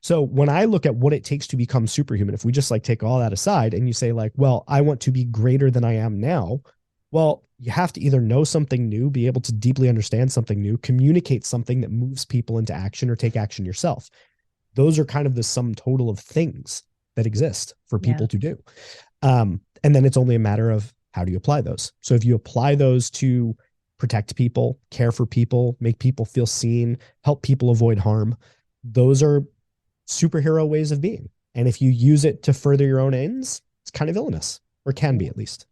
So when I look at what it takes to become superhuman, if we just like take all that aside and you say like, well, I want to be greater than I am now. Well, you have to either know something new, be able to deeply understand something new, communicate something that moves people into action, or take action yourself. Those are kind of the sum total of things that exist for people to do. And then it's only a matter of how do you apply those? So if you apply those to protect people, care for people, make people feel seen, help people avoid harm, those are superhero ways of being. And if you use it to further your own ends, it's kind of villainous, or can be at least.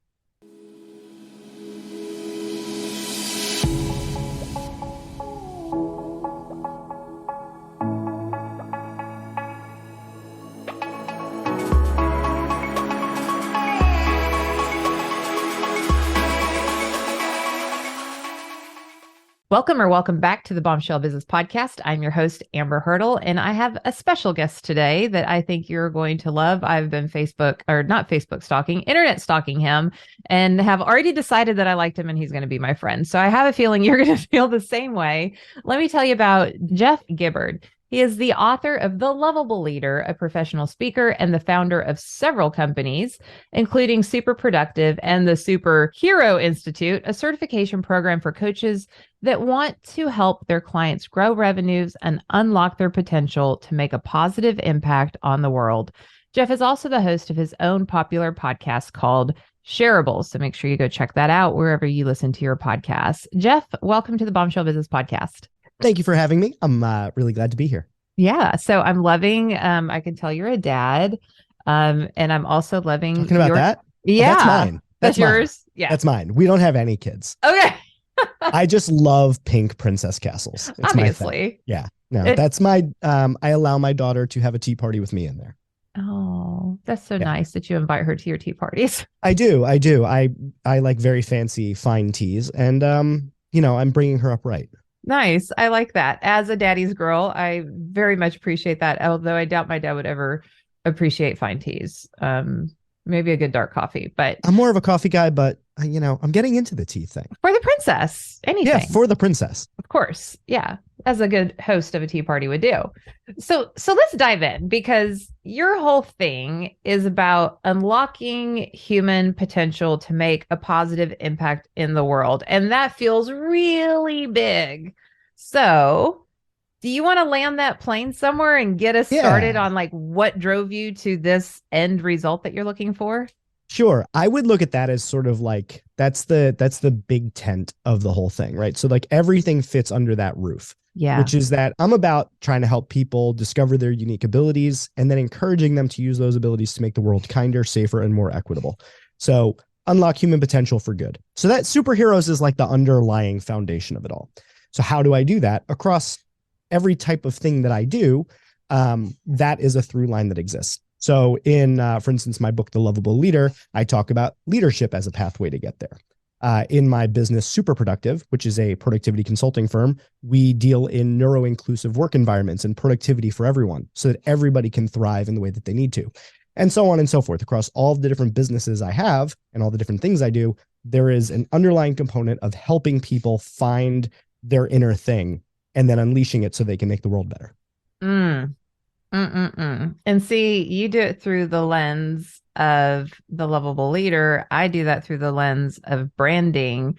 Welcome back to the Bombshell Business Podcast. I'm your host, Amber Hurdle, and I have a special guest today that I think you're going to love. I've been internet stalking him, and have already decided that I liked him and he's going to be my friend. So I have a feeling you're going to feel the same way. Let me tell you about Jeff Gibbard. He is the author of The Lovable Leader, a professional speaker, and the founder of several companies, including Super Productive and the Superhero Institute, a certification program for coaches that want to help their clients grow revenues and unlock their potential to make a positive impact on the world. Jeff is also the host of his own popular podcast called Shareable. So make sure you go check that out wherever you listen to your podcasts. Jeff, welcome to the Bombshell Business Podcast. Thank you for having me. I'm really glad to be here. Yeah. So I'm loving, I can tell you're a dad. And I'm also loving talking about that. Yeah. Oh, that's mine. That's yours. Yeah. That's mine. We don't have any kids. Okay. I just love pink princess castles. It's obviously. My thing. Yeah. No, that's my, I allow my daughter to have a tea party with me in there. Oh, that's so nice that you invite her to your tea parties. I do. I like very fancy, fine teas, and, I'm bringing her up right. Nice. I like that. As a daddy's girl, I very much appreciate that. Although I doubt my dad would ever appreciate fine teas. Maybe a good dark coffee, but I'm more of a coffee guy, but I'm getting into the tea thing. For the princess, anything. Yeah, for the princess. Of course. Yeah. As a good host of a tea party would do. So let's dive in, because your whole thing is about unlocking human potential to make a positive impact in the world. And that feels really big. So do you want to land that plane somewhere and get us started on like what drove you to this end result that you're looking for? Sure. I would look at that as sort of like, that's the big tent of the whole thing, right? So like everything fits under that roof. Yeah. Which is that I'm about trying to help people discover their unique abilities and then encouraging them to use those abilities to make the world kinder, safer, and more equitable. So unlock human potential for good. So that superheroes is like the underlying foundation of it all. So how do I do that? Across every type of thing that I do, that is a through line that exists. So in, for instance, my book, The Lovable Leader, I talk about leadership as a pathway to get there. In my business, Super Productive, which is a productivity consulting firm, we deal in neuro-inclusive work environments and productivity for everyone so that everybody can thrive in the way that they need to. And so on and so forth. Across all of the different businesses I have and all the different things I do, there is an underlying component of helping people find their inner thing and then unleashing it so they can make the world better. And see, you do it through the lens of the Lovable Leader. I do that through the lens of branding.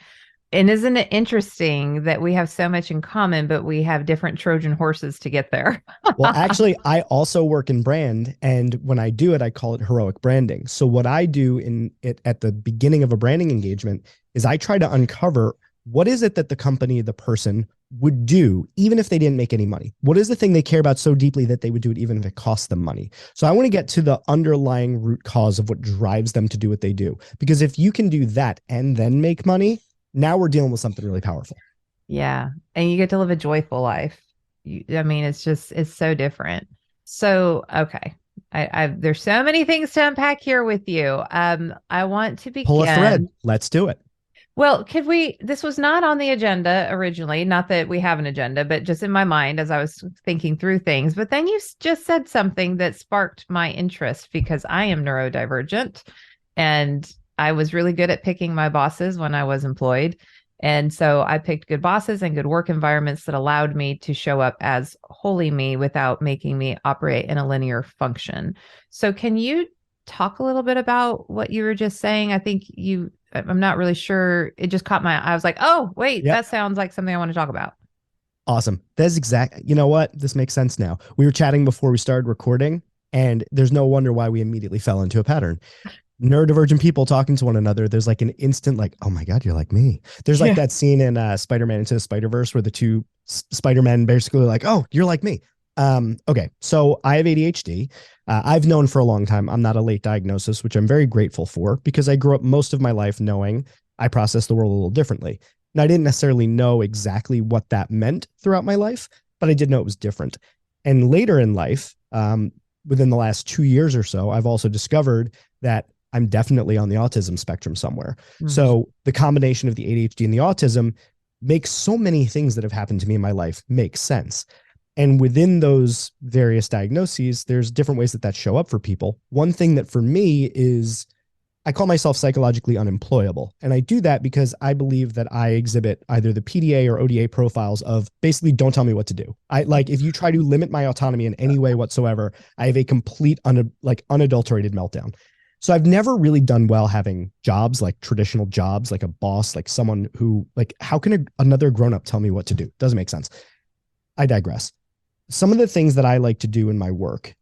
And isn't it interesting that we have so much in common, but we have different Trojan horses to get there? Well, actually, I also work in brand. And when I do it, I call it heroic branding. So what I do at the beginning of a branding engagement is I try to uncover what is it that the company, the person would do, even if they didn't make any money? What is the thing they care about so deeply that they would do it even if it costs them money? So I want to get to the underlying root cause of what drives them to do what they do. Because if you can do that and then make money, now we're dealing with something really powerful. Yeah. And you get to live a joyful life. It's so different. So, okay. There's so many things to unpack here with you. I want to begin. Pull a thread. Let's do it. Well, this was not on the agenda originally, not that we have an agenda, but just in my mind as I was thinking through things. But then you just said something that sparked my interest, because I am neurodivergent and I was really good at picking my bosses when I was employed. And so I picked good bosses and good work environments that allowed me to show up as wholly me without making me operate in a linear function. So can you talk a little bit about what you were just saying? I'm not really sure. It just caught my eye. I was like, oh, wait, Yep. that sounds like something I want to talk about. Awesome. That's exact. You know what? This makes sense now. We were chatting before we started recording, and there's no wonder why we immediately fell into a pattern. Neurodivergent people talking to one another, there's like an instant like, oh my God, you're like me. There's like that scene in Spider-Man Into the Spider-Verse where the two Spider-Men basically are like, oh, you're like me. Okay, so I have ADHD. I've known for a long time I'm not a late diagnosis, which I'm very grateful for because I grew up most of my life knowing I process the world a little differently. And I didn't necessarily know exactly what that meant throughout my life, but I did know it was different. And later in life, within the last 2 years or so, I've also discovered that I'm definitely on the autism spectrum somewhere. Mm-hmm. So the combination of the ADHD and the autism makes so many things that have happened to me in my life make sense. And within those various diagnoses, there's different ways that show up for people. One thing that for me is I call myself psychologically unemployable. And I do that because I believe that I exhibit either the PDA or ODA profiles of basically don't tell me what to do. If you try to limit my autonomy in any way whatsoever, I have a complete unadulterated meltdown. So I've never really done well having jobs, like traditional jobs, like a boss, like someone who, like, how can another grown-up tell me what to do? Doesn't make sense. I digress. Some of the things that I like to do in my work,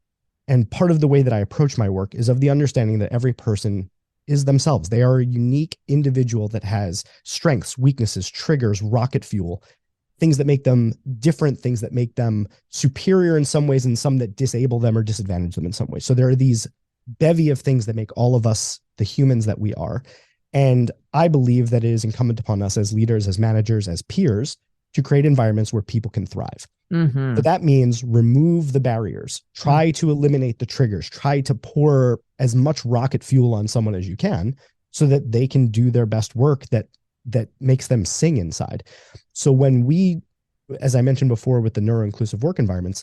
and part of the way that I approach my work is of the understanding that every person is themselves. They are a unique individual that has strengths, weaknesses, triggers, rocket fuel, things that make them different, things that make them superior in some ways, and some that disable them or disadvantage them in some ways. So there are these bevy of things that make all of us the humans that we are. And I believe that it is incumbent upon us as leaders, as managers, as peers to create environments where people can thrive. Mm-hmm. So that means remove the barriers, try to eliminate the triggers, try to pour as much rocket fuel on someone as you can so that they can do their best work that makes them sing inside. So when we, as I mentioned before with the neuro-inclusive work environments,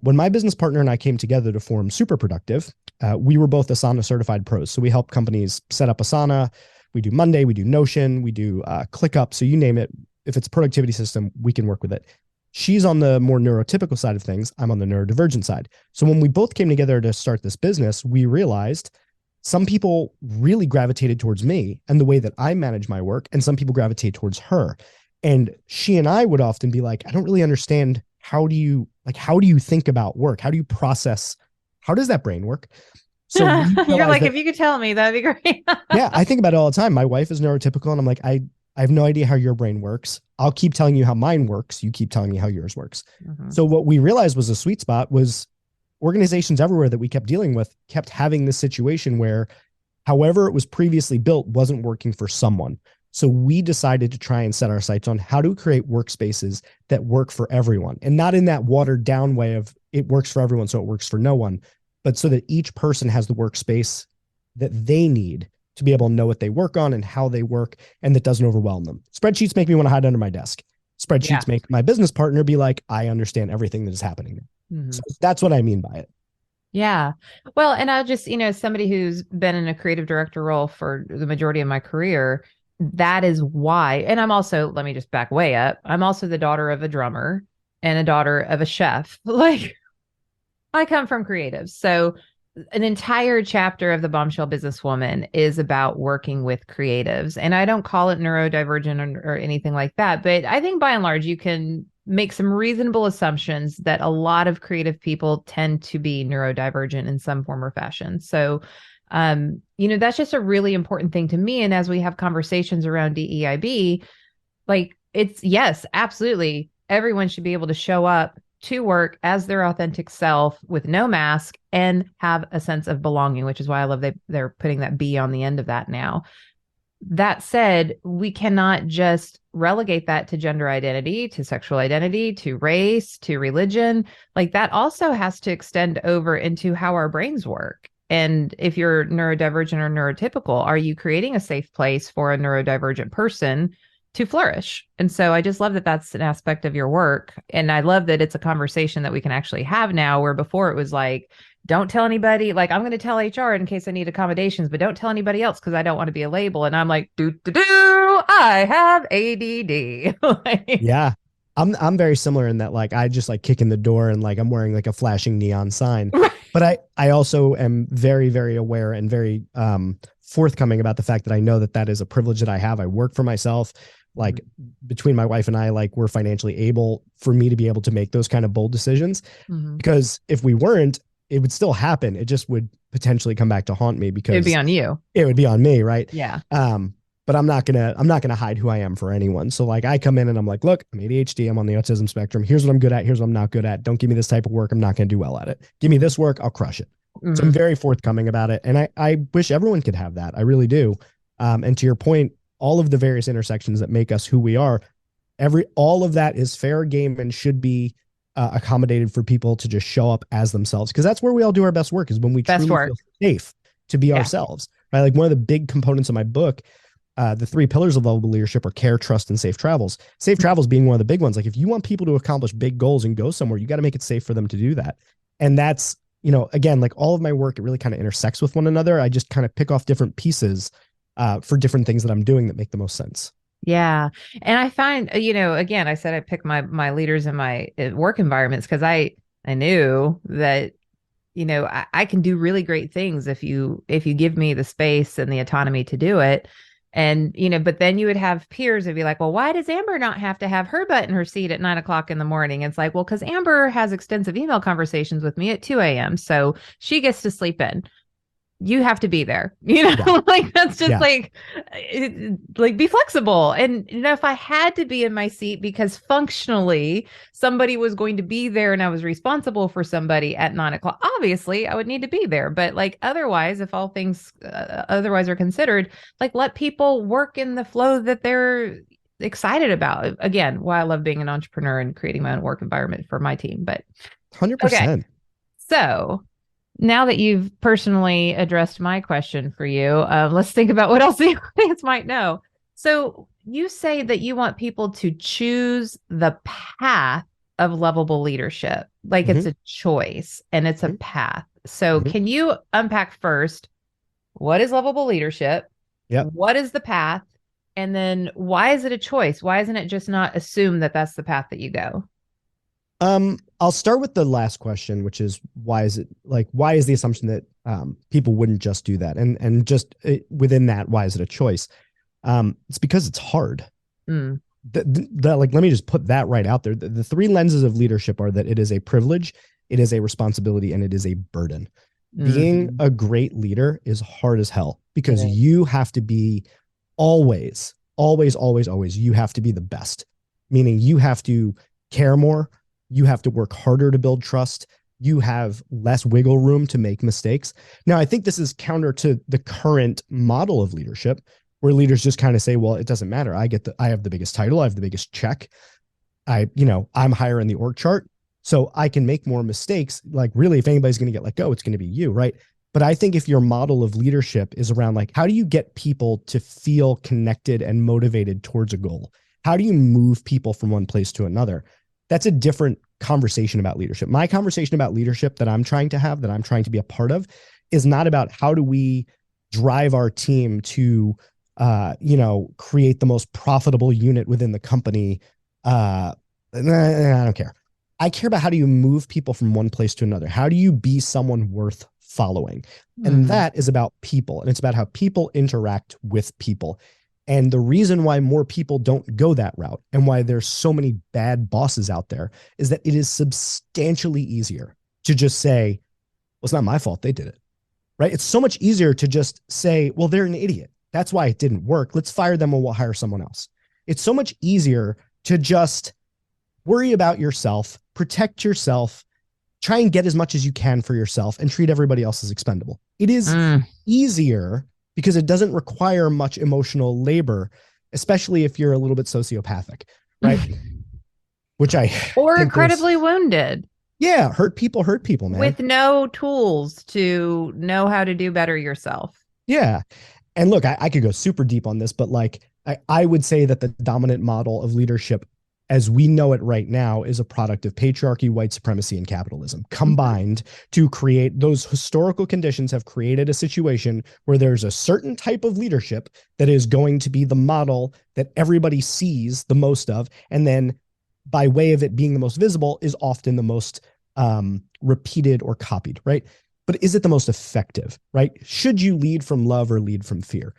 when my business partner and I came together to form Super Productive, we were both Asana certified pros. So we help companies set up Asana. We do Monday, we do Notion, we do ClickUp. So you name it. If it's a productivity system, we can work with it. She's on the more neurotypical side of things. I'm on the neurodivergent side. So when we both came together to start this business, we realized some people really gravitated towards me and the way that I manage my work, and some people gravitate towards her. And she and I would often be like, I don't really understand how do you think about work? How do you process? How does that brain work? So you're like, if you could tell me, that'd be great. Yeah, I think about it all the time. My wife is neurotypical, and I'm like, I have no idea how your brain works. I'll keep telling you how mine works. You keep telling me how yours works. Mm-hmm. So what we realized was a sweet spot was organizations everywhere that we kept dealing with kept having this situation where however it was previously built wasn't working for someone. So we decided to try and set our sights on how to create workspaces that work for everyone, and not in that watered down way of it works for everyone, so it works for no one, but so that each person has the workspace that they need to be able to know what they work on and how they work, and that doesn't overwhelm them. Spreadsheets make me want to hide under my desk. Spreadsheets make my business partner be like, I understand everything that is happening. Mm-hmm. So that's what I mean by it. Yeah. Well, and I'll just, somebody who's been in a creative director role for the majority of my career, that is why. And I'm also, let me just back way up. I'm also the daughter of a drummer and a daughter of a chef. Like, I come from creatives. So an entire chapter of the Bombshell Businesswoman is about working with creatives. And I don't call it neurodivergent or anything like that. But I think by and large, you can make some reasonable assumptions that a lot of creative people tend to be neurodivergent in some form or fashion. So, that's just a really important thing to me. And as we have conversations around DEIB, like yes, absolutely. Everyone should be able to show up to work as their authentic self with no mask and have a sense of belonging, which is why I love they're putting that B on the end of that now. That said, we cannot just relegate that to gender identity, to sexual identity, to race, to religion. Like that also has to extend over into how our brains work. And if you're neurodivergent or neurotypical, are you creating a safe place for a neurodivergent person to flourish? And so I just love that that's an aspect of your work. And I love that it's a conversation that we can actually have now, where before it was like, don't tell anybody. Like, I'm going to tell HR in case I need accommodations, but don't tell anybody else because I don't want to be a label. And I'm like, I have ADD. Like, Yeah. I'm very similar in that like I just like kick in the door and like I'm wearing like a flashing neon sign. right. But I also am very, very aware and very forthcoming about the fact that I know that that is a privilege that I have. I work for myself. Like between my wife and I, like we're financially able for me to be able to make those kind of bold decisions. Because if we weren't, it would still happen. It just would potentially come back to haunt me because It'd be on you. It would be on me, right? Yeah. But I'm not gonna hide who I am for anyone. So like I come in and I'm like, look, I'm ADHD, I'm on the autism spectrum. Here's what I'm good at, here's what I'm not good at. Don't give me this type of work, I'm not gonna do well at it. Give me this work, I'll crush it. So I'm very forthcoming about it. And I wish everyone could have that. I really do. And to your point, all of the various intersections that make us who we are, all of that is fair game and should be accommodated for people to just show up as themselves. Because that's where we all do our best work, is when we truly feel safe to be ourselves. Right? Like one of the big components of my book, the 3 pillars of lovable leadership are care, trust, and safe travels. Safe travels being one of the big ones. Like if you want people to accomplish big goals and go somewhere, you got to make it safe for them to do that. And that's, again, like all of my work, it really kind of intersects with one another. I just kind of pick off different pieces for different things that I'm doing that make the most sense. Yeah. And I find, again, I said I pick my leaders in my work environments because I knew that, I can do really great things if you give me the space and the autonomy to do it. And, but then you would have peers who'd be like, well, why does Amber not have to have her butt in her seat at 9:00 in the morning? It's like, well, because Amber has extensive email conversations with me at 2 a.m. So she gets to sleep in. You have to be there, like that's just like be flexible. And if I had to be in my seat because functionally somebody was going to be there and I was responsible for somebody at 9:00, obviously I would need to be there. But like otherwise, if all things otherwise are considered, like let people work in the flow that they're excited about. Again, why I love being an entrepreneur and creating my own work environment for my team. But 100%. Okay. So now that you've personally addressed my question for you, let's think about what else the audience might know. So you say that you want people to choose the path of lovable leadership, like it's a choice and it's a path. So can you unpack first, what is lovable leadership? Yep. What is the path? And then why is it a choice? Why isn't it just not assume that that's the path that you go? I'll start with the last question, which is why is the assumption that people wouldn't just do that? And just within that, why is it a choice? It's because it's hard. Like, let me just put that right out there. The 3 lenses of leadership are that it is a privilege, it is a responsibility, and it is a burden. Being a great leader is hard as hell because you have to be always, you have to be the best, meaning you have to care more. You have to work harder to build trust. You have less wiggle room to make mistakes. Now, I think this is counter to the current model of leadership where leaders just kind of say, well, it doesn't matter. I have the biggest title. I have the biggest check. I'm higher in the org chart, so I can make more mistakes. Like really, if anybody's going to get let go, it's going to be you, right? But I think if your model of leadership is around like, how do you get people to feel connected and motivated towards a goal? How do you move people from one place to another? That's a different conversation about leadership. My conversation about leadership that I'm trying to have, that I'm trying to be a part of, is not about how do we drive our team to, create the most profitable unit within the company. I don't care. I care about how do you move people from one place to another? How do you be someone worth following? And that is about people. And it's about how people interact with people. And the reason why more people don't go that route and why there's so many bad bosses out there is that it is substantially easier to just say, well, it's not my fault. They did it, right? It's so much easier to just say, well, they're an idiot. That's why it didn't work. Let's fire them and we'll hire someone else. It's so much easier to just worry about yourself, protect yourself, try and get as much as you can for yourself and treat everybody else as expendable. It is easier because it doesn't require much emotional labor, especially if you're a little bit sociopathic, right? Or incredibly wounded. Yeah, hurt people, man. With no tools to know how to do better yourself. Yeah. And look, I could go super deep on this, but like I would say that the dominant model of leadership as we know it right now, is a product of patriarchy, white supremacy, and capitalism combined to create those historical conditions have created a situation where there's a certain type of leadership that is going to be the model that everybody sees the most of. And then by way of it being the most visible is often the most repeated or copied, right? But is it the most effective, right? Should you lead from love or lead from fear?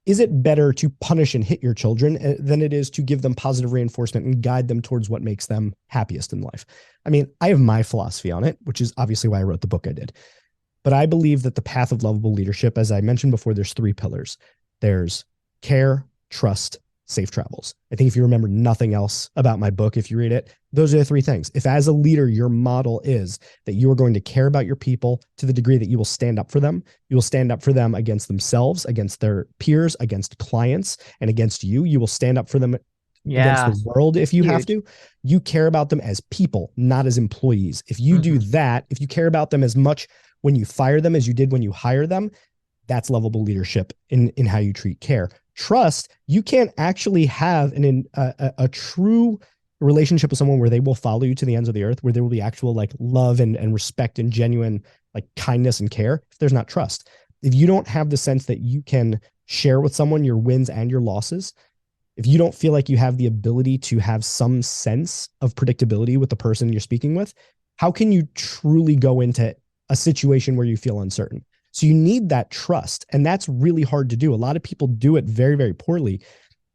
Is it better to punish and hit your children than it is to give them positive reinforcement and guide them towards what makes them happiest in life? I mean, I have my philosophy on it, which is obviously why I wrote the book I did. But I believe that the path of lovable leadership, as I mentioned before, there's 3 pillars. There's care, trust, safe travels. I think if you remember nothing else about my book, if you read it, those are the 3 things. If as a leader, your model is that you are going to care about your people to the degree that you will stand up for them, you will stand up for them against themselves, against their peers, against clients, and against you. You will stand up for them against the world if you have to. You care about them as people, not as employees. If you do that, if you care about them as much when you fire them as you did when you hire them, that's lovable leadership in how you treat care. Trust, you can't actually have a true relationship with someone where they will follow you to the ends of the earth, where there will be actual like love and respect and genuine like kindness and care, if there's not trust. If you don't have the sense that you can share with someone your wins and your losses, if you don't feel like you have the ability to have some sense of predictability with the person you're speaking with, how can you truly go into a situation where you feel uncertain? So you need that trust, and that's really hard to do. A lot of people do it very, very poorly.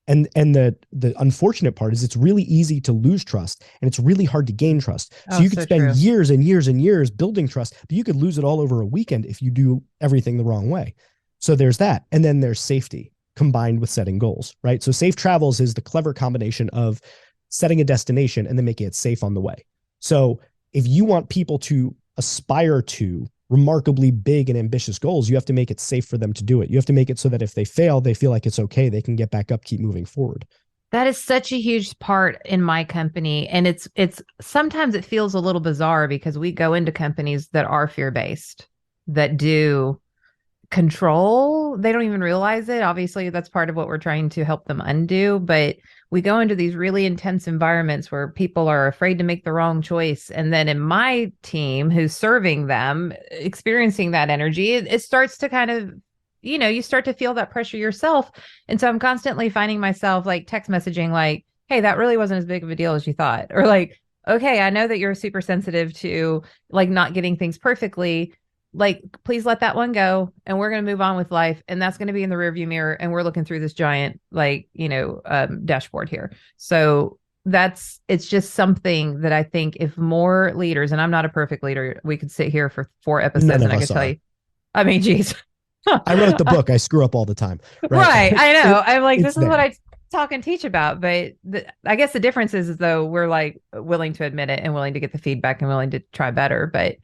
And the unfortunate part is it's really easy to lose trust, and it's really hard to gain trust. So you could spend years and years and years building trust, but you could lose it all over a weekend if you do everything the wrong way. So there's that. And then there's safety combined with setting goals, right? So safe travels is the clever combination of setting a destination and then making it safe on the way. So if you want people to aspire to remarkably big and ambitious goals, you have to make it safe for them to do it. You have to make it so that if they fail, they feel like it's okay. They can get back up, keep moving forward. That is such a huge part in my company. And it's sometimes it feels a little bizarre because we go into companies that are fear-based, that do control. They don't even realize it. Obviously, that's part of what we're trying to help them undo. But we go into these really intense environments where people are afraid to make the wrong choice. And then in my team who's serving them, experiencing that energy, it starts to kind of, you start to feel that pressure yourself. And so I'm constantly finding myself like text messaging like, hey, that really wasn't as big of a deal as you thought. Or like, okay, I know that you're super sensitive to like not getting things perfectly. Like, please let that one go. And we're going to move on with life. And that's going to be in the rearview mirror. And we're looking through this giant, dashboard here. So it's just something that I think if more leaders, and I'm not a perfect leader, we could sit here for 4 episodes and I could tell you, I mean, geez. I wrote the book. I screw up all the time. Right. I know. I'm like, this is what I talk and teach about. But I guess the difference is though, we're like willing to admit it and willing to get the feedback and willing to try better. But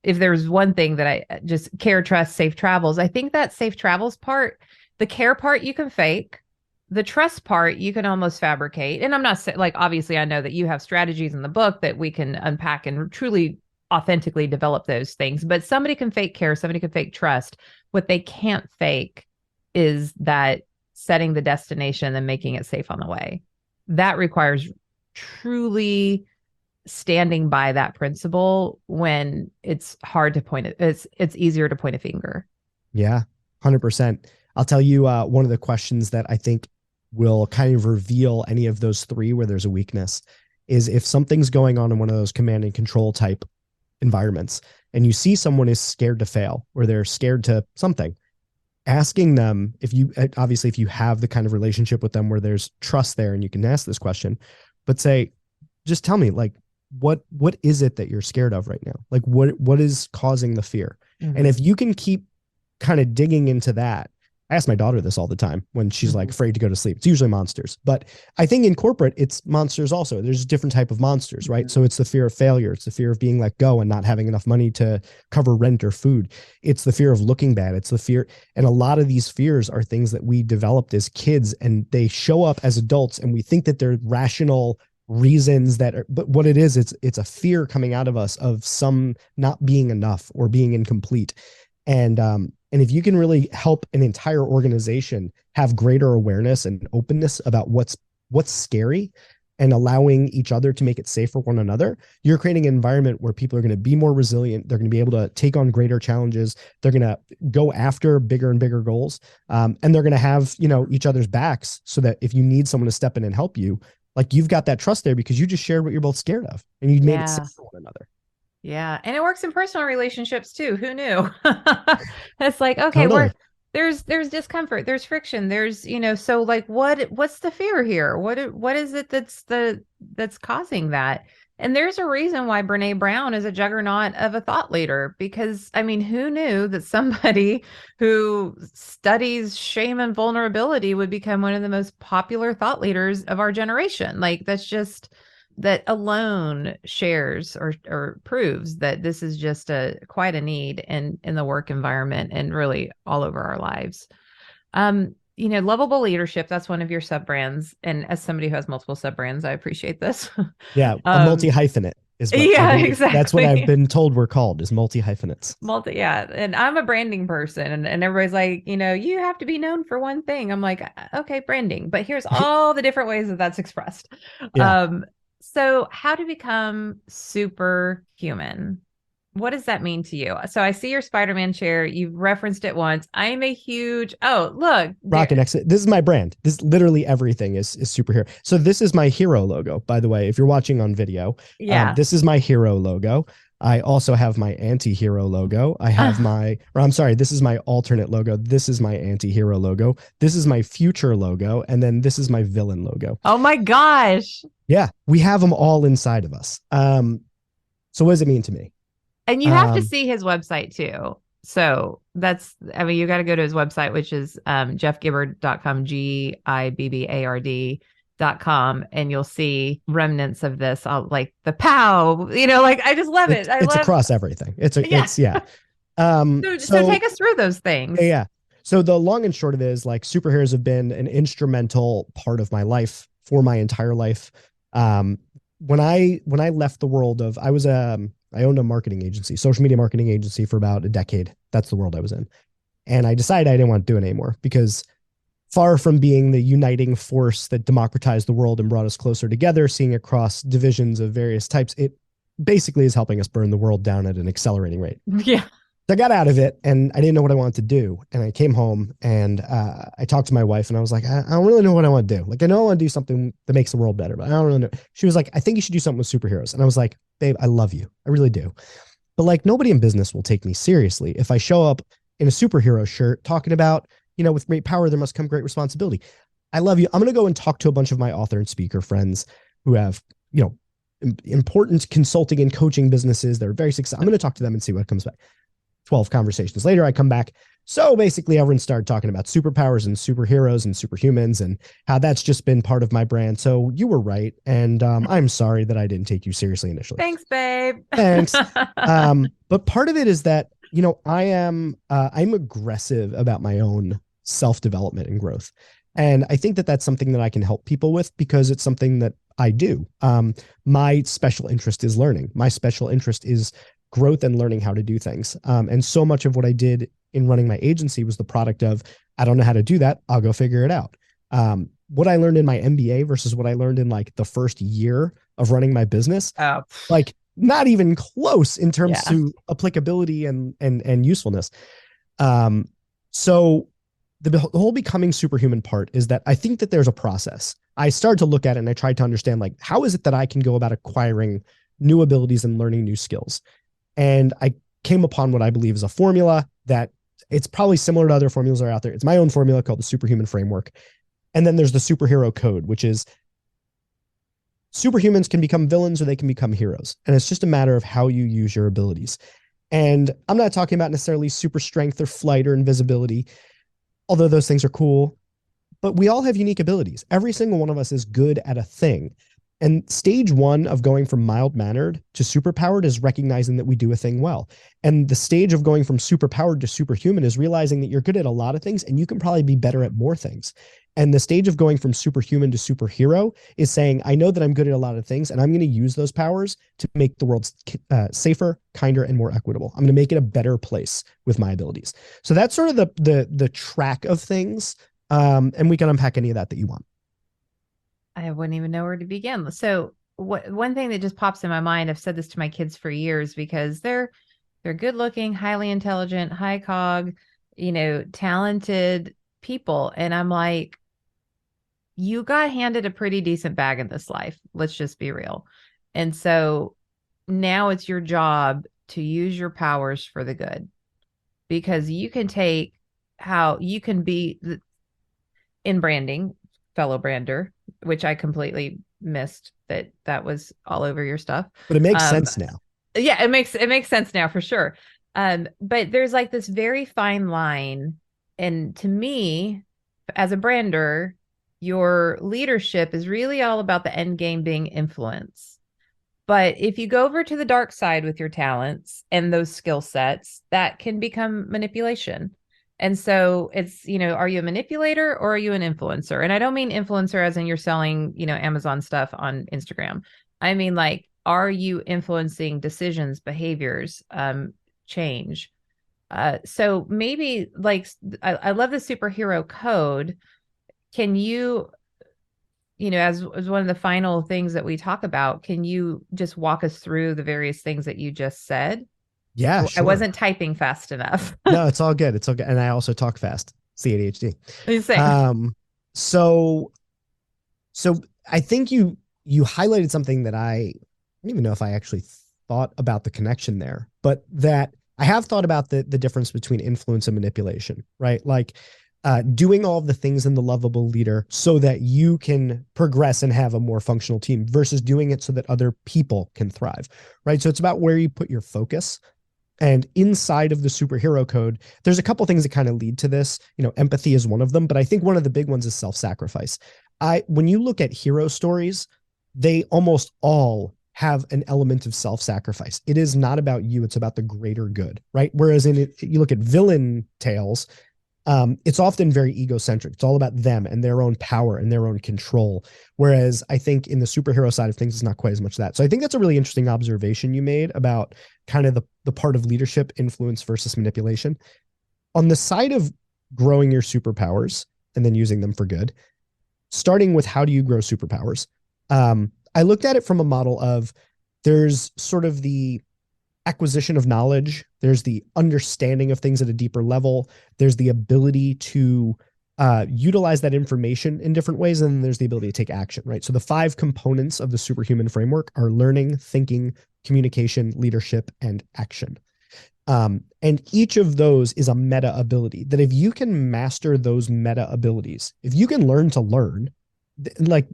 if there's one thing that I just care, trust, safe travels, I think that safe travels part, the care part you can fake, the trust part you can almost fabricate. And I'm not like, obviously I know that you have strategies in the book that we can unpack and truly authentically develop those things, but somebody can fake care, somebody can fake trust. What they can't fake is that setting the destination and making it safe on the way. That requires truly standing by that principle when it's hard to point it. It's easier to point a finger. Yeah, 100%. I'll tell you one of the questions that I think will kind of reveal any of those 3 where there's a weakness is if something's going on in one of those command and control type environments and you see someone is scared to fail or they're scared to something, asking them, if you have the kind of relationship with them where there's trust there and you can ask this question, but say, just tell me, like, what is it that you're scared of right now? Like what is causing the fear? Mm-hmm. And if you can keep kind of digging into that, I ask my daughter this all the time when she's like afraid to go to sleep. It's usually monsters, but I think in corporate it's monsters also. There's a different type of monsters, right? Mm-hmm. So it's the fear of failure. It's the fear of being let go and not having enough money to cover rent or food. It's the fear of looking bad. It's the fear. And a lot of these fears are things that we developed as kids and they show up as adults and we think that they're rational reasons but what it is, it's a fear coming out of us of some not being enough or being incomplete. And if you can really help an entire organization have greater awareness and openness about what's scary, and allowing each other to make it safe for one another, you're creating an environment where people are going to be more resilient. They're going to be able to take on greater challenges. They're going to go after bigger and bigger goals. And they're going to have, each other's backs so that if you need someone to step in and help you, like you've got that trust there because you just shared what you're both scared of and you made it safe for one another. Yeah. And it works in personal relationships too. Who knew? It's like, okay, Totally. there's discomfort, there's friction, there's, so like what's the fear here? What is it that's causing that? And there's a reason why Brene Brown is a juggernaut of a thought leader, because I mean, who knew that somebody who studies shame and vulnerability would become one of the most popular thought leaders of our generation? Like that alone shares or proves that this is just quite a need in the work environment and really all over our lives. Lovable leadership, that's one of your sub brands. And as somebody who has multiple sub brands, I appreciate this. Yeah. A multi-hyphenate is what exactly. That's what I've been told we're called, is multi-hyphenates. Yeah. And I'm a branding person and everybody's like, you have to be known for one thing. I'm like, okay, branding, but here's all the different ways that that's expressed. Yeah. So how to become superhuman? What does that mean to you? So I see your Spider-Man chair. You've referenced it once. I'm a huge, look. Rocket Exit. This is my brand. This literally everything is superhero. So this is my hero logo, by the way, if you're watching on video. Yeah. This is my hero logo. I also have my anti-hero logo. I have this is my alternate logo. This is my anti-hero logo. This is my future logo. And then this is my villain logo. Oh my gosh. Yeah. We have them all inside of us. So what does it mean to me? And you have to see his website too. So you got to go to his website, which is jeffgibbard.com, GIBBARD.com, and you'll see remnants of this. Like the pow, I just love it. It's across everything. So take us through those things. Yeah. So the long and short of it is, like, superheroes have been an instrumental part of my life for my entire life. When I left the world of, I owned a marketing agency, social media marketing agency, for about a decade. That's the world I was in. And I decided I didn't want to do it anymore because, far from being the uniting force that democratized the world and brought us closer together, seeing across divisions of various types, it basically is helping us burn the world down at an accelerating rate. Yeah. So I got out of it and I didn't know what I wanted to do. And I came home and I talked to my wife and I was like, I don't really know what I want to do. Like, I know I want to do something that makes the world better, but I don't really know. She was like, I think you should do something with superheroes. And I was like, babe, I love you. I really do. But like, nobody in business will take me seriously if I show up in a superhero shirt talking about, with great power, there must come great responsibility. I love you. I'm going to go and talk to a bunch of my author and speaker friends who have, important consulting and coaching businesses. They're very successful. I'm going to talk to them and see what comes back. 12 conversations later, I come back. So basically everyone started talking about superpowers and superheroes and superhumans and how that's just been part of my brand. So you were right. And I'm sorry that I didn't take you seriously initially. Thanks, babe. Thanks. But part of it is that, I'm aggressive about my own self-development and growth. And I think that that's something that I can help people with because it's something that I do. My special interest is learning. My special interest is growth and learning how to do things. And so much of what I did in running my agency was the product of, I don't know how to do that. I'll go figure it out. What I learned in my MBA versus what I learned in like the first year of running my business, like not even close in terms to applicability and usefulness. So the whole becoming superhuman part is that I think that there's a process. I started to look at it and I tried to understand, like, how is it that I can go about acquiring new abilities and learning new skills? And I came upon what I believe is a formula that it's probably similar to other formulas that are out there. It's my own formula called the Superhuman framework. And then there's the superhero code, which is superhumans can become villains or they can become heroes. And it's just a matter of how you use your abilities. And I'm not talking about necessarily super strength or flight or invisibility, although those things are cool, but we all have unique abilities. Every single one of us is good at a thing. And stage one of going from mild-mannered to superpowered is recognizing that we do a thing well. And the stage of going from superpowered to superhuman is realizing that you're good at a lot of things and you can probably be better at more things. And the stage of going from superhuman to superhero is saying, I know that I'm good at a lot of things and I'm going to use those powers to make the world safer, kinder, and more equitable. I'm going to make it a better place with my abilities. So that's sort of the track of things. And we can unpack any of that you want. I wouldn't even know where to begin. So one thing that just pops in my mind, I've said this to my kids for years because they're good looking, highly intelligent, high cog, talented people. And I'm like, you got handed a pretty decent bag in this life. Let's just be real. And so now it's your job to use your powers for the good, because you can take how you can be in branding, fellow brander, which I completely missed that was all over your stuff. But it makes Um, sense now. yeah, it makes sense now for sure. But there's like this very fine line, and to me, as a brander, your leadership is really all about the end game being influence. But if you go over to the dark side with your talents and those skill sets, that can become manipulation. And so it's, are you a manipulator or are you an influencer? And I don't mean influencer as in you're selling, Amazon stuff on Instagram. I mean, like, are you influencing decisions, behaviors, change? So maybe like, I love the superhero code. Can you, as one of the final things that we talk about, can you just walk us through the various things that you just said? Yeah, I sure. wasn't typing fast enough. No, it's all good. It's all good. And I also talk fast. It's the ADHD. Same. Um, so so I think you highlighted something that I don't even know if I actually thought about the connection there, but that I have thought about the difference between influence and manipulation, right? Like doing all of the things in the lovable leader so that you can progress and have a more functional team versus doing it so that other people can thrive, right? So it's about where you put your focus. And inside of the superhero code, there's a couple things that kind of lead to this. Empathy is one of them, but I think one of the big ones is self-sacrifice. When you look at hero stories, they almost all have an element of self-sacrifice. It is not about you, it's about the greater good, right? Whereas you look at villain tales, it's often very egocentric. It's all about them and their own power and their own control. Whereas I think in the superhero side of things, it's not quite as much that. So I think that's a really interesting observation you made about kind of the part of leadership, influence versus manipulation. On the side of growing your superpowers and then using them for good, starting with how do you grow superpowers? I looked at it from a model of there's sort of the acquisition of knowledge, there's the understanding of things at a deeper level, there's the ability to utilize that information in different ways, and then there's the ability to take action, right? So the 5 components of the superhuman framework are learning, thinking, communication, leadership, and action. And each of those is a meta ability that if you can master those meta abilities, if you can learn to learn, like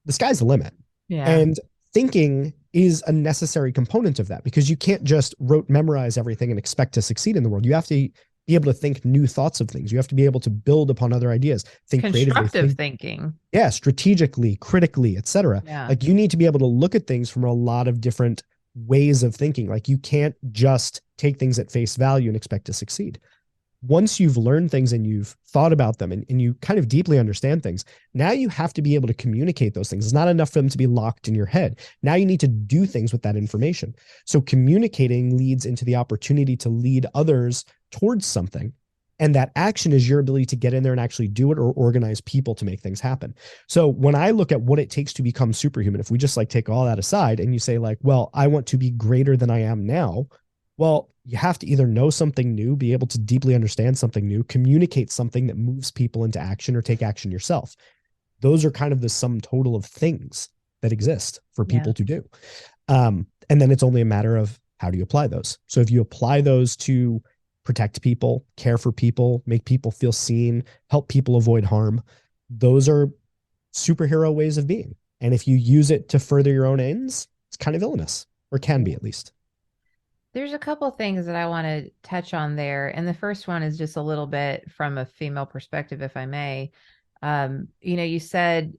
the sky's the limit. Yeah. And thinking is a necessary component of that because you can't just memorize everything and expect to succeed in the world. You have to be able to think new thoughts of things. You have to be able to build upon other ideas, think creatively, Constructive thinking. yeah, strategically, critically, etc. Yeah. Like you need to be able to look at things from a lot of different ways of thinking. Like you can't just take things at face value and expect to succeed. Once you've learned things and you've thought about them and you kind of deeply understand things, now you have to be able to communicate those things. It's not enough for them to be locked in your head. Now you need to do things with that information. So communicating leads into the opportunity to lead others towards something. And that action is your ability to get in there and actually do it or organize people to make things happen. So when I look at what it takes to become superhuman, if we just like take all that aside and you say like, well, I want to be greater than I am now, well, you have to either know something new, be able to deeply understand something new, communicate something that moves people into action or take action yourself. Those are kind of the sum total of things that exist for people to do. And then it's only a matter of how do you apply those? So if you apply those to protect people, care for people, make people feel seen, help people avoid harm, those are superhero ways of being. And if you use it to further your own ends, it's kind of illness, or can be at least. There's a couple things that I want to touch on there. And the first one is just a little bit from a female perspective, if I may. You said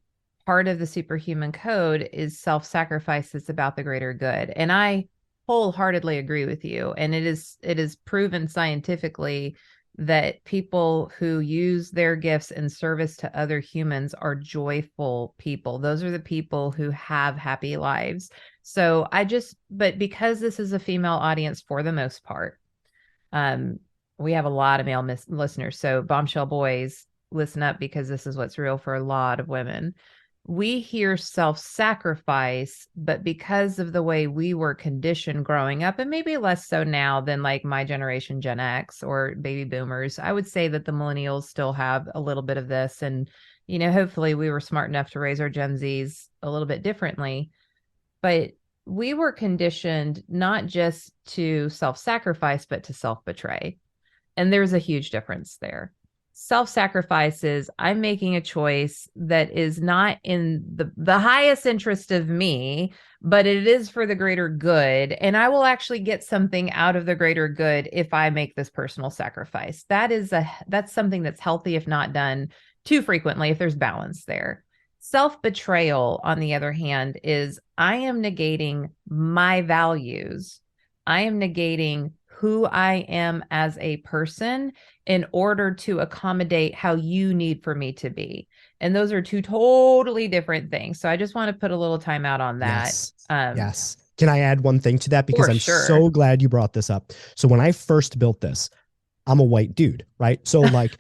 part of the superhuman code is self-sacrifice that's about the greater good. And I wholeheartedly agree with you. And it is proven scientifically that people who use their gifts in service to other humans are joyful people. Those are the people who have happy lives. So but because this is a female audience for the most part, we have a lot of male listeners. So bombshell boys, listen up because this is what's real for a lot of women. we hear self-sacrifice, but because of the way we were conditioned growing up, and maybe less so now than like my generation, Gen X or baby boomers, I would say that the millennials still have a little bit of this. And, hopefully we were smart enough to raise our Gen Zs a little bit differently. But we were conditioned not just to self-sacrifice, but to self-betray. And there's a huge difference there. Self-sacrifice is I'm making a choice that is not in the highest interest of me, but it is for the greater good. And I will actually get something out of the greater good if I make this personal sacrifice. That's something that's healthy if not done too frequently, if there's balance there. Self-betrayal, on the other hand, is I am negating my values. I am negating who I am as a person in order to accommodate how you need for me to be. And those are two totally different things. So I just want to put a little time out on that. Yes. Can I add one thing to that? Because I'm so glad you brought this up. So when I first built this, I'm a white dude, right? So like,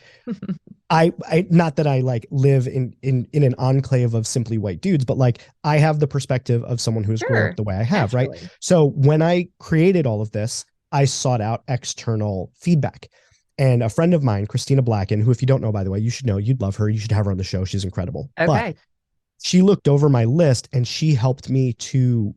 I not that I like live in an enclave of simply white dudes, but like I have the perspective of someone who's grown up the way I have, naturally. Right? So when I created all of this, I sought out external feedback. And a friend of mine, Christina Blacken, who, if you don't know, by the way, you should know, you'd love her. You should have her on the show. She's incredible. Okay. But she looked over my list and she helped me to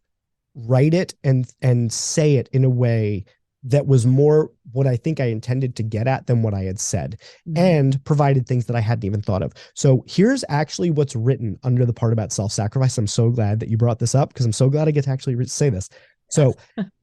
write it and say it in a way that was more what I think I intended to get at than what I had said, and provided things that I hadn't even thought of. So here's actually what's written under the part about self-sacrifice. I'm so glad that you brought this up because I'm so glad I get to actually say this. So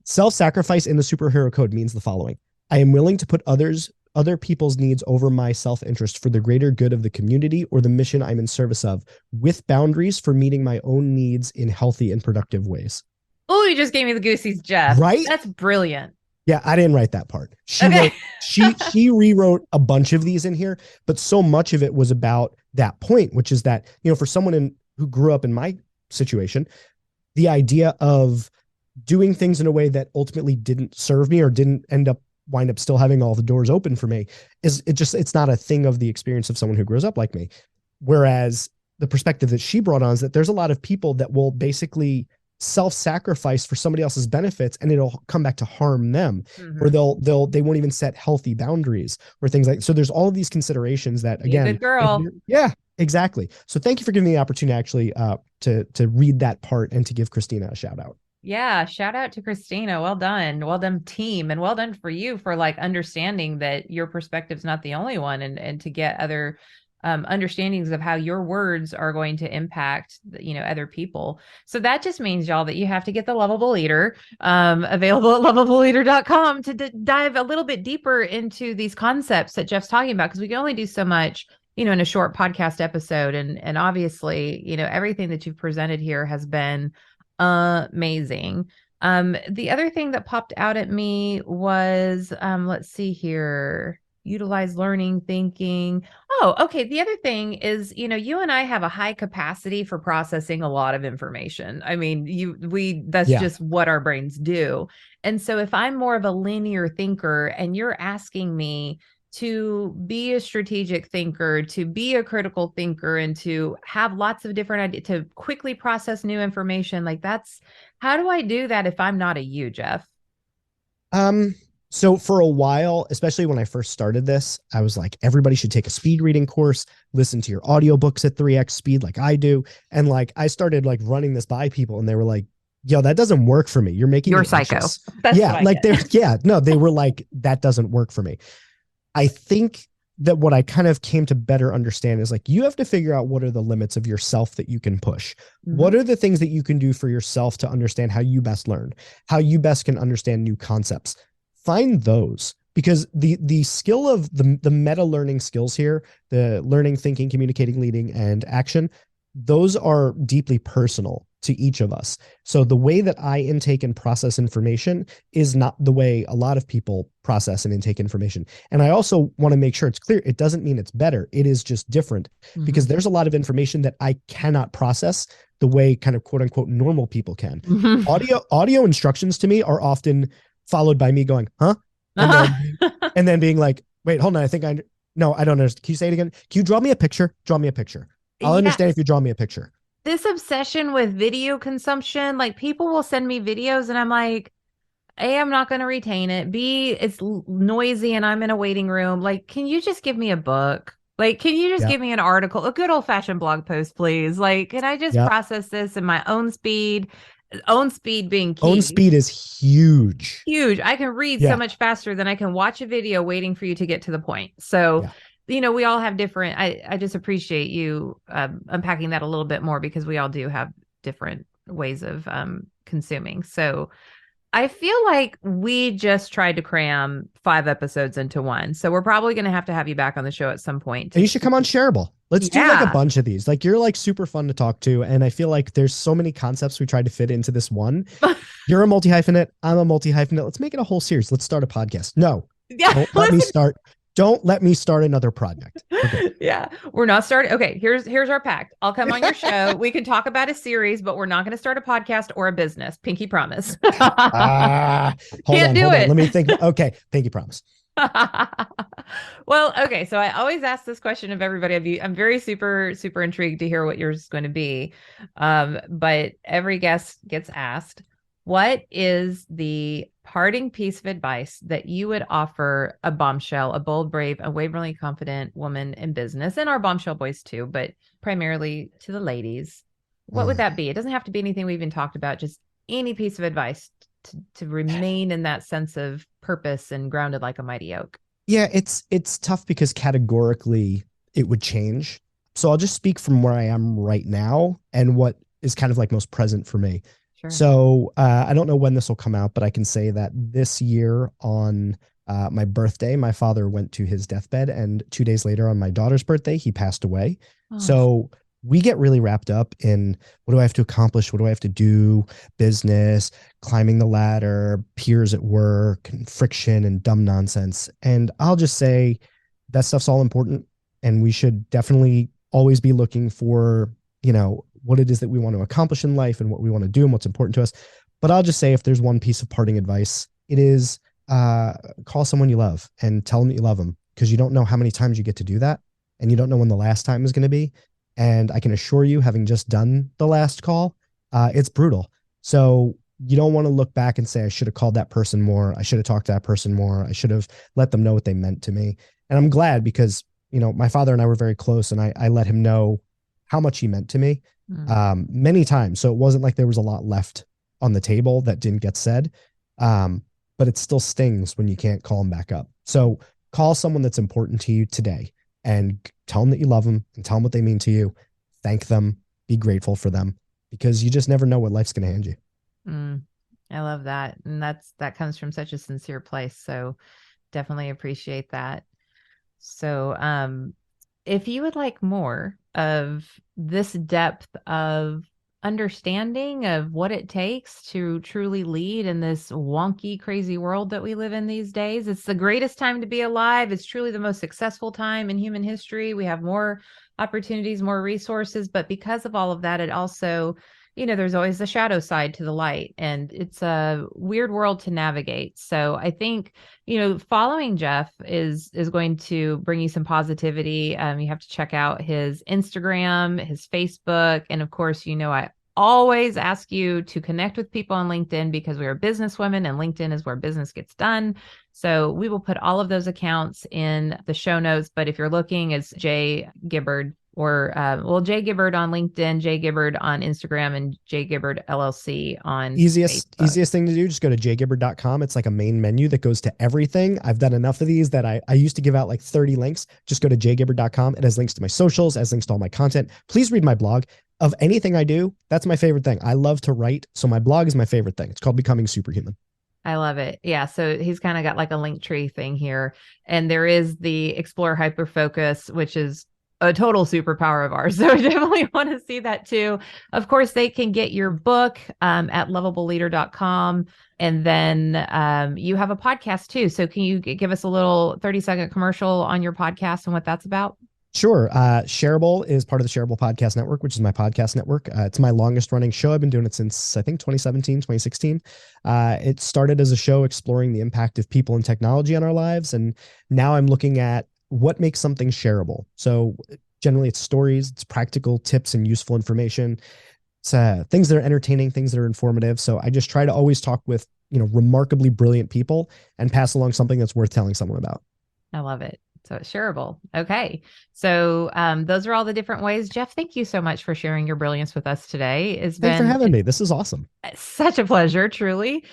self-sacrifice in the superhero code means the following. I am willing to put other people's needs over my self-interest for the greater good of the community or the mission I'm in service of, with boundaries for meeting my own needs in healthy and productive ways. Oh, you just gave me the goosies, Jeff. Right? That's brilliant. Yeah, I didn't write that part. She rewrote a bunch of these in here, but so much of it was about that point, which is that, for someone who grew up in my situation, the idea of doing things in a way that ultimately didn't serve me or didn't wind up still having all the doors open for me it's not a thing of the experience of someone who grows up like me. Whereas the perspective that she brought on is that there's a lot of people that will basically self-sacrifice for somebody else's benefits and it'll come back to harm them, or they won't even set healthy boundaries or things like, so there's all of these considerations that, again, good girl. Yeah, exactly. So thank you for giving me the opportunity actually to read that part and to give Christina a shout out. Yeah, shout out to Christina. Well done team, and well done for you for like understanding that your perspective's not the only one, and to get other understandings of how your words are going to impact, other people. So that just means, y'all, that you have to get the Lovable Leader, available at lovableleader.com to dive a little bit deeper into these concepts that Jeff's talking about, because we can only do so much, in a short podcast episode. And obviously, everything that you've presented here has been amazing. The other thing that popped out at me was, let's see here. Utilize learning, thinking. Oh, okay. The other thing is, you and I have a high capacity for processing a lot of information. I mean, that's just what our brains do. And so if I'm more of a linear thinker and you're asking me to be a strategic thinker, to be a critical thinker, and to have lots of different ideas, to quickly process new information, like how do I do that if I'm not a you, Jeff? So for a while, especially when I first started this, I was like, everybody should take a speed reading course, listen to your audiobooks at 3x speed like I do. And like, I started like running this by people and they were like, yo, that doesn't work for me. You're making You're me psycho. Anxious. Yeah. Like they were like, that doesn't work for me. I think that what I kind of came to better understand is like, you have to figure out what are the limits of yourself that you can push. Mm-hmm. What are the things that you can do for yourself to understand how you best learn, how you best can understand new concepts. Find those, because the skill of the meta learning skills here, the learning, thinking, communicating, leading, and action, those are deeply personal to each of us. So the way that I intake and process information is not the way a lot of people process and intake information. And I also want to make sure it's clear. It doesn't mean it's better. It is just different, because there's a lot of information that I cannot process the way kind of quote unquote normal people can. Audio instructions to me are often followed by me going, huh? And then being like, wait, hold on. I don't understand. Can you say it again? Can you draw me a picture? Draw me a picture. I'll understand if you draw me a picture. this obsession with video consumption, like people will send me videos and I'm like, A, I'm not going to retain it. B, it's noisy and I'm in a waiting room. Like, can you just give me a book? Like, can you just Yep. give me an article, a good old fashioned blog post, please? Like, can I just Yep. process this in my own speed being Own key? speed is huge. Huge. I can read so Yeah. much faster than I can watch a video waiting for you to get to the point. So, Yeah. we all have different, I just appreciate you unpacking that a little bit more because we all do have different ways of consuming. So I feel like we just tried to cram 5 episodes into one. So we're probably going to have you back on the show at some point. And you should come on Shareable. Let's do like a Yeah. bunch of these. Like you're like super fun to talk to. And I feel like there's so many concepts we tried to fit into this one. You're a multi-hyphenate. I'm a multi-hyphenate. Let's make it a whole series. Let's start a podcast. No, Yeah. don't let me start another project. Okay. Yeah, we're not starting. Okay, here's our pact. I'll come on your show. We can talk about a series, but we're not going to start a podcast or a business. Pinky promise. Hold Can't do it. Let me think. Okay, pinky promise. Well, okay. So I always ask this question of everybody. I'm very super intrigued to hear what yours is going to be. But every guest gets asked, what is the parting piece of advice that you would offer a bombshell, a bold, brave, unwaveringly confident woman in business, and our bombshell boys too, but primarily to the ladies? What would that be? It doesn't have to be anything we've even talked about, just any piece of advice to remain in that sense of purpose and grounded like a mighty oak. Yeah, it's tough because categorically it would change. So I'll just speak from where I am right now and what is kind of like most present for me. Sure. So I don't know when this will come out, but I can say that this year on my birthday, my father went to his deathbed, and 2 days later on my daughter's birthday, he passed away. Oh. So we get really wrapped up in what do I have to accomplish? What do I have to do? Business, climbing the ladder, peers at work, and friction and dumb nonsense. And I'll just say that stuff's all important. And we should definitely always be looking for, what it is that we want to accomplish in life and what we want to do and what's important to us. But I'll just say if there's one piece of parting advice, it is call someone you love and tell them that you love them, because you don't know how many times you get to do that. And you don't know when the last time is going to be. And I can assure you, having just done the last call, it's brutal. So you don't want to look back and say, I should have called that person more. I should have talked to that person more. I should have let them know what they meant to me. And I'm glad because, my father and I were very close, and I let him know how much he meant to me many times. So it wasn't like there was a lot left on the table that didn't get said. But it still stings when you can't call them back up. So call someone that's important to you today and tell them that you love them and tell them what they mean to you. Thank them, be grateful for them, because you just never know what life's going to hand you. I love that. And that comes from such a sincere place. So definitely appreciate that. So, if you would like more of this depth of understanding of what it takes to truly lead in this wonky, crazy world that we live in these days, it's the greatest time to be alive. It's truly the most successful time in human history. We have more opportunities, more resources, but because of all of that, it also, there's always the shadow side to the light, and it's a weird world to navigate. So I think, following Jeff is going to bring you some positivity. You have to check out his Instagram, his Facebook, and of course, I always ask you to connect with people on LinkedIn because we are businesswomen and LinkedIn is where business gets done. So we will put all of those accounts in the show notes. But if you're looking, it's Jay Gibbard or Jay Gibbard on LinkedIn, Jay Gibbard on Instagram, and Jay Gibbard LLC on easiest Facebook. thing to do, just go to jaygibbard.com. It's like a main menu that goes to everything. I've done enough of these that I used to give out like 30 links. Just go to jaygibbard.com. It has links to my socials, has links to all my content. Please read my blog. Of anything I do, that's my favorite thing. I love to write, so my blog is my favorite thing. It's called Becoming Superhuman. I love it. Yeah. So he's kind of got like a link tree thing here. And there is the Explore Hyperfocus, which is a total superpower of ours. So I definitely want to see that too. Of course, they can get your book at loveableleader.com. And then you have a podcast too. So can you give us a little 30-second commercial on your podcast and what that's about? Sure. Shareable is part of the Shareable Podcast Network, which is my podcast network. It's my longest running show. I've been doing it since, I think, 2017, 2016. It started as a show exploring the impact of people and technology on our lives. And now I'm looking at what makes something shareable. So Generally, it's stories, it's practical tips and useful information. It's things that are entertaining, things that are informative. So I just try to always talk with, remarkably brilliant people and pass along something that's worth telling someone about. I love it. So it's shareable. Okay. So those are all the different ways. Jeff, thank you so much for sharing your brilliance with us today. It's Thanks for been having me. This is awesome. such a pleasure, truly.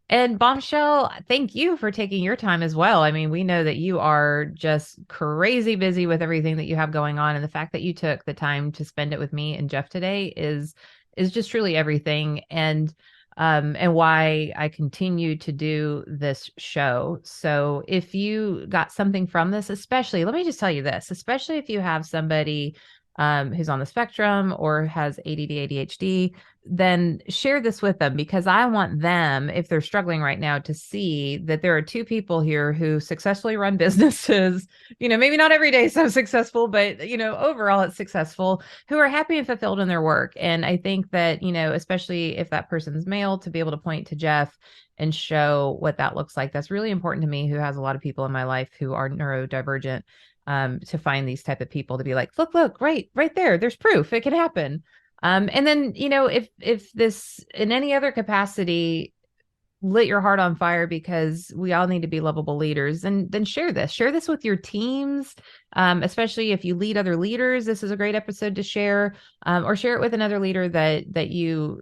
And Bombshell, thank you for taking your time as well. I mean, we know that you are just crazy busy with everything that you have going on. And the fact that you took the time to spend it with me and Jeff today is just truly everything. And why I continue to do this show. So if you got something from this, especially, let me just tell you this, especially if you have somebody who's on the spectrum or has ADD, ADHD, then share this with them, because I want them, if they're struggling right now, to see that there are two people here who successfully run businesses, maybe not every day so successful, but, overall it's successful, who are happy and fulfilled in their work. And I think that, especially if that person's male, to be able to point to Jeff and show what that looks like, that's really important to me, who has a lot of people in my life who are neurodivergent. To find these type of people to be like, look, right there, there's proof it can happen. And then, if this in any other capacity lit your heart on fire, because we all need to be lovable leaders, and then share this with your teams, especially if you lead other leaders. This is a great episode to share, or share it with another leader that you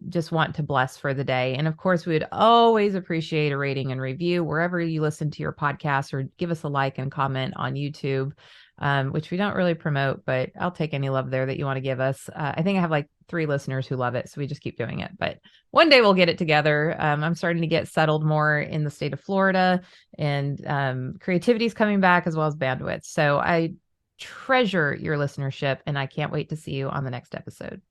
just want to bless for the day. And of course, we would always appreciate a rating and review wherever you listen to your podcast, or give us a like and comment on YouTube, which we don't really promote, but I'll take any love there that you want to give us. I think I have like 3 listeners who love it, so we just keep doing it. But one day we'll get it together. I'm starting to get settled more in the state of Florida, and creativity is coming back, as well as bandwidth. So I treasure your listenership, and I can't wait to see you on the next episode.